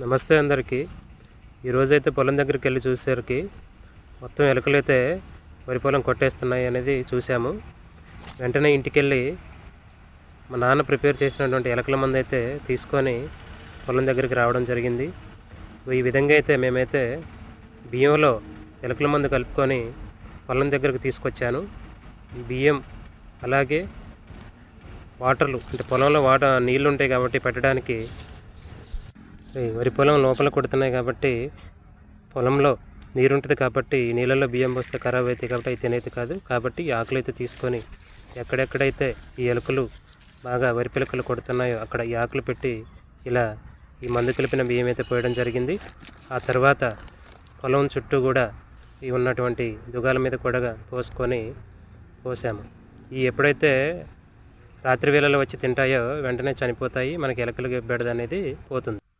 నమస్తే అందరికీ. ఈరోజైతే పొలం దగ్గరికి వెళ్ళి చూసేసరికి మొత్తం ఎలుకలైతే వరి పొలం కొట్టేస్తున్నాయి అనేది చూసాము. వెంటనే ఇంటికెళ్ళి మా నాన్న ప్రిపేర్ చేసినటువంటి ఎలకల మందు అయితే తీసుకొని పొలం దగ్గరికి రావడం జరిగింది. ఈ విధంగా అయితే మేమైతే బియ్యంలో ఎలకల మందు కలుపుకొని పొలం దగ్గరికి తీసుకొచ్చాను. ఈ బియ్యం అలాగే వాటర్లు అంటే పొలంలో నీళ్ళు ఉంటాయి కాబట్టి పెట్టడానికి వరి పొలం లోపల కొడుతున్నాయి కాబట్టి పొలంలో నీరు ఉంటుంది కాబట్టి నీళ్ళల్లో బియ్యం పోస్తే ఖరాబ్ అవుతాయి కాబట్టి అయితే తినేది కాదు. కాబట్టి ఈ ఆకులు అయితే తీసుకొని ఎక్కడెక్కడైతే ఈ ఎలుకలు బాగా వరి పిలకలు కొడుతున్నాయో అక్కడ ఈ ఆకులు పెట్టి ఇలా ఈ మందు కలిపిన బియ్యం అయితే పోయడం జరిగింది. ఆ తర్వాత పొలం చుట్టూ కూడా ఈ ఉన్నటువంటి దుగాల మీద కూడా పోసాము. ఈ ఎప్పుడైతే రాత్రి వేళలో వచ్చి తింటాయో వెంటనే చనిపోతాయి, మనకి ఎలుకలు బెడద అనేది పోతుంది.